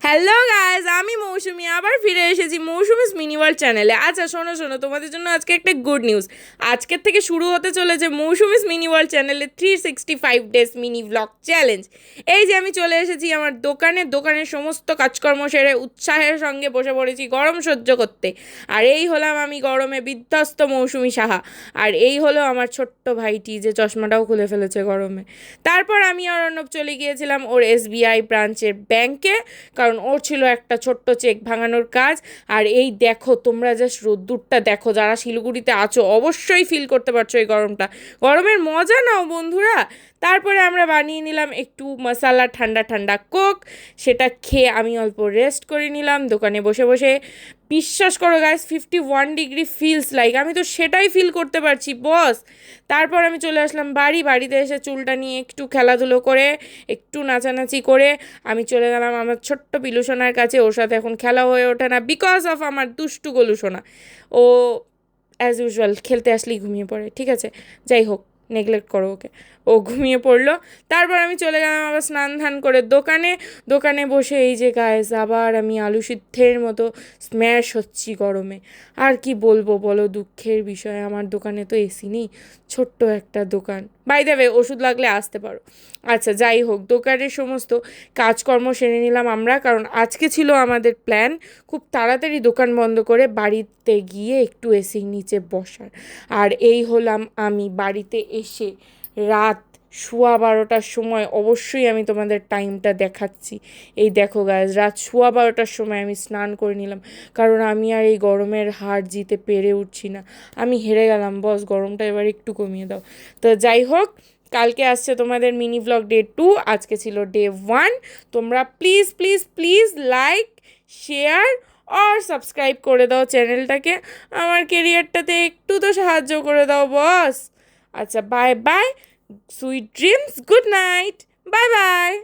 Hello guys, আমি মৌসুমি আবার ফিরে এসেছি মৌসুমিস মিনি ওয়ার্ল্ড চ্যানেলে। আচ্ছা শোনো শোনো, তোমাদের জন্য আজকে একটা গুড নিউজ। আজকের থেকে শুরু হতে চলেছে মৌসুমিস মিনি ওয়ার্ল্ড চ্যানেলে 365 ডেজ মিনি ব্লগ চ্যালেঞ্জ। এই যে আমি চলে এসেছি আমার দোকানের সমস্ত কাজকর্ম সেরে উৎসাহের সঙ্গে বসে পড়েছি গরম সহ্য করতে। আর এই হলাম আমি গরমে বিধ্বস্ত মৌসুমি সাহা। আর এই হলো আমার ছোট্ট ভাইটি যে চশমাটাও খুলে ফেলেছে গরমে। তারপর আমি আর অর্ণব চলে গিয়েছিলাম ওর SBI ব্রাঞ্চের ব্যাংকে, কারণ ওর ছিল একটা ছোট্ট চেক ভাঙানোর কাজ। আর এই দেখো, তোমরা জাস্ট রোদ্দুরটা দেখো, যারা শিলিগুড়িতে আছো অবশ্যই ফিল করতে পারছো এই গরমটা। গরমের মজা নাও বন্ধুরা। তারপরে আমরা বানিয়ে নিলাম একটু মশালা ঠান্ডা ঠান্ডা কোক। সেটা খেয়ে আমি অল্প রেস্ট করে নিলাম দোকানে বসে বসে। বিশ্বাস করো গাইস, 51 ডিগ্রি ফিলস লাইক, আমি তো সেটাই ফিল করতে পারছি বস। তারপর আমি চলে আসলাম বাড়িতে এসে চুলটা নিয়ে একটু খেলাধুলো করে, একটু নাচানাচি করে আমি চলে গেলাম আমার ছোট্ট পিলুসোনার কাছে। ওর সাথে এখন খেলা হয়ে ওঠে না বিকজ অফ আমার দুষ্টু গলুসোনা। ও অ্যাজ ইউজুয়াল খেলতে আসলেই ঘুমিয়ে পড়ে, ঠিক আছে, যাই হোক, নেগলেক্ট করো ওকে। ও ঘুমিয়ে পড়লো। তারপর আমি চলে গেলাম আবার স্নান ধান করে দোকানে বসে এই যে গাইস, আবার আমি আলু সিদ্ধের মতো স্ম্যাশ হচ্ছি গরমে। আর কি বলবো বলো, দুঃখের বিষয়, আমার দোকানে তো এসি নেই, ছোট্ট একটা দোকান। বাই দ্য ওয়ে, ওষুধ লাগলে আসতে পারো। আচ্ছা যাই হোক, দোকানের সমস্ত কাজকর্ম সেরে নিলাম আমরা, কারণ আজকে ছিল আমাদের প্ল্যান খুব তাড়াতাড়ি দোকান বন্ধ করে বাড়িতে গিয়ে একটু এসির নিচে বসার। আর এই হলাম আমি বাড়িতে এসে রাত 12:15 সময়। অবশ্যই আমি তোমাদের টাইমটা দেখাচ্ছি। এই দেখো গাইজ, রাত 12:15 সময় আমি স্নান করে নিলাম, কারণ আমি আর এই গরমের হার জিতে পেরে উঠছি না। আমি হেরে গেলাম বস, গরমটা এবার একটু কমিয়ে দাও। তো যাই হোক, কালকে আসছে তোমাদের মিনি ব্লগ ডে 2, আজকে ছিল ডে 1। তোমরা please please please like, share আর সাবস্ক্রাইব করে দাও চ্যানেলটাকে। আমার কেরিয়ারটাতে একটু তো সাহায্য করে দাও বস। আচ্ছা bye bye, sweet dreams, good night, bye bye.